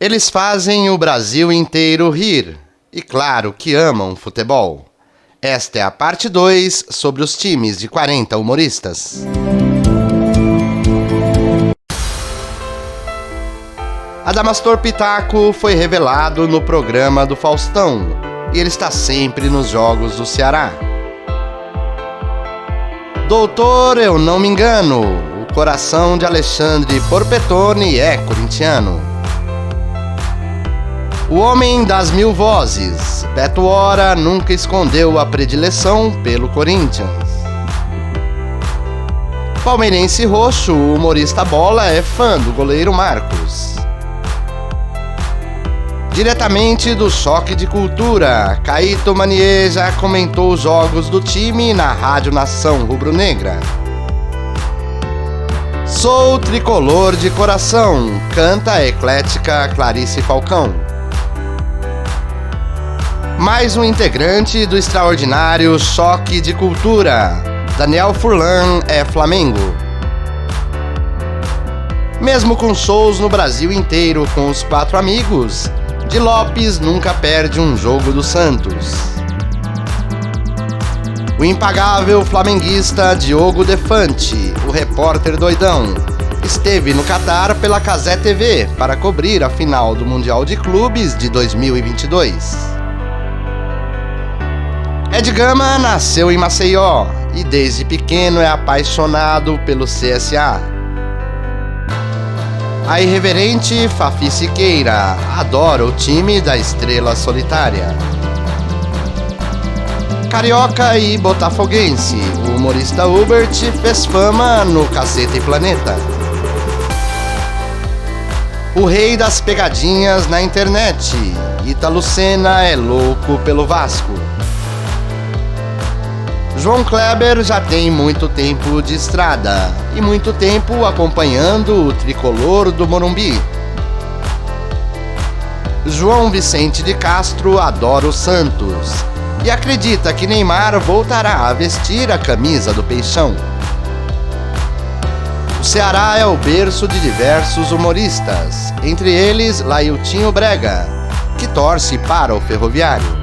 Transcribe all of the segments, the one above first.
Eles fazem o Brasil inteiro rir. E claro que amam futebol. Esta é a parte 2 sobre os times de 40 humoristas. Adamastor Pitaco foi revelado no programa do Faustão. E ele está sempre nos jogos do Ceará. Doutor, eu não me engano. O coração de Alexandre Porpetone é corintiano. O homem das mil vozes, Beto Hora, nunca escondeu a predileção pelo Corinthians. Palmeirense roxo, o humorista Bola é fã do goleiro Marcos. Diretamente do Choque de Cultura, Caíto Manier já comentou os jogos do time na Rádio Nação Rubro-Negra. Sou tricolor de coração, canta a eclética Clarice Falcão. Mais um integrante do extraordinário Choque de Cultura, Daniel Furlan é Flamengo. Mesmo com shows no Brasil inteiro com os 4 amigos, Di Lopes nunca perde um jogo do Santos. O impagável flamenguista Diogo Defante, o repórter doidão, esteve no Catar pela Cazé TV para cobrir a final do Mundial de Clubes de 2022. Ed Gama nasceu em Maceió e desde pequeno é apaixonado pelo CSA. A irreverente Fafi Siqueira adora o time da Estrela Solitária. Carioca e botafoguense, o humorista Hubert fez fama no Caceta e Planeta. O rei das pegadinhas na internet, Ítalo Senna é louco pelo Vasco. João Kleber já tem muito tempo de estrada e muito tempo acompanhando o tricolor do Morumbi. João Vicente de Castro adora o Santos e acredita que Neymar voltará a vestir a camisa do Peixão. O Ceará é o berço de diversos humoristas, entre eles Lailtinho Brega, que torce para o Ferroviário.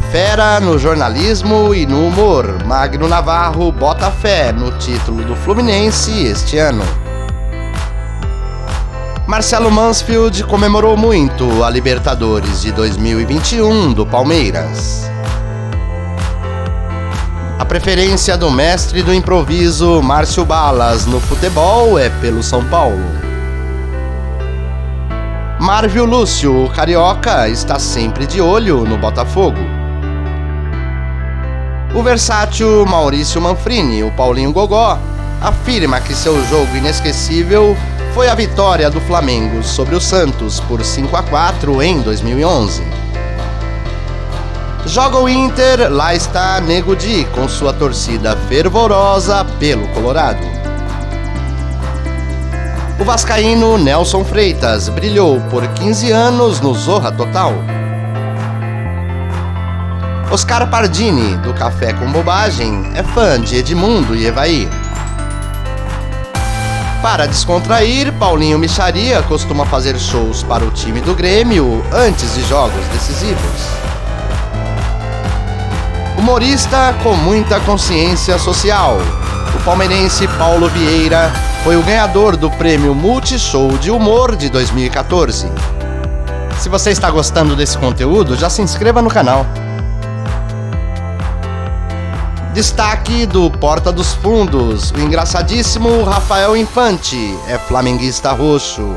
Fera no jornalismo e no humor, Magno Navarro bota fé no título do Fluminense este ano. Marcelo Mansfield comemorou muito a Libertadores de 2021 do Palmeiras. A preferência do mestre do improviso, Márcio Balas, no futebol é pelo São Paulo. Marvio Lúcio, o carioca, está sempre de olho no Botafogo. O versátil Maurício Manfrini, o Paulinho Gogó, afirma que seu jogo inesquecível foi a vitória do Flamengo sobre o Santos por 5-4 em 2011. Joga o Inter, lá está Nego Di com sua torcida fervorosa pelo Colorado. O vascaíno Nelson Freitas brilhou por 15 anos no Zorra Total. Oscar Pardini, do Café com Bobagem, é fã de Edmundo e Evair. Para descontrair, Paulinho Micharia costuma fazer shows para o time do Grêmio antes de jogos decisivos. Humorista com muita consciência social, o palmeirense Paulo Vieira foi o ganhador do prêmio Multishow de Humor de 2014. Se você está gostando desse conteúdo, já se inscreva no canal. Destaque do Porta dos Fundos, o engraçadíssimo Rafael Infante é flamenguista roxo.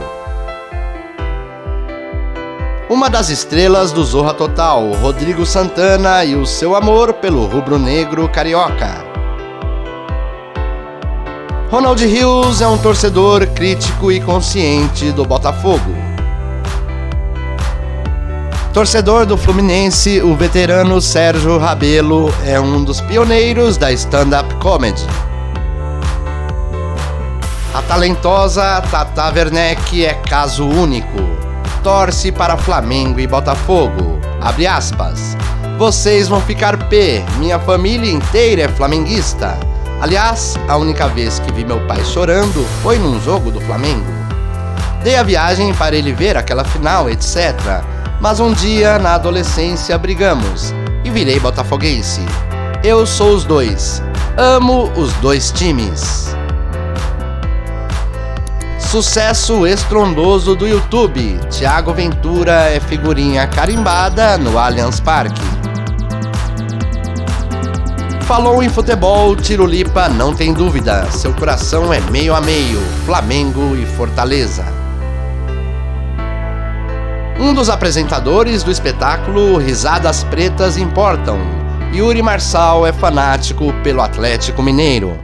Uma das estrelas do Zorra Total, Rodrigo Santana e o seu amor pelo rubro-negro carioca. Ronald Rios é um torcedor crítico e consciente do Botafogo. Torcedor do Fluminense, o veterano Sérgio Rabelo é um dos pioneiros da stand-up comedy. A talentosa Tata Werneck é caso único. Torce para Flamengo e Botafogo. Abre aspas. Vocês vão ficar pé, minha família inteira é flamenguista. Aliás, a única vez que vi meu pai chorando foi num jogo do Flamengo. Dei a viagem para ele ver aquela final, etc. Mas um dia, na adolescência, brigamos e virei botafoguense. Eu sou os dois. Amo os dois times. Sucesso estrondoso do YouTube. Thiago Ventura é figurinha carimbada no Allianz Parque. Falou em futebol, Tirolipa não tem dúvida. Seu coração é meio a meio, Flamengo e Fortaleza. Um dos apresentadores do espetáculo Risadas Pretas Importam, Yuri Marçal, é fanático pelo Atlético Mineiro.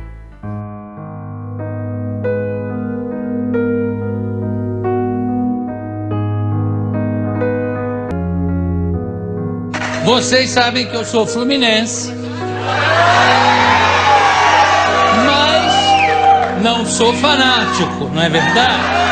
Vocês sabem que eu sou fluminense, mas não sou fanático, não é verdade?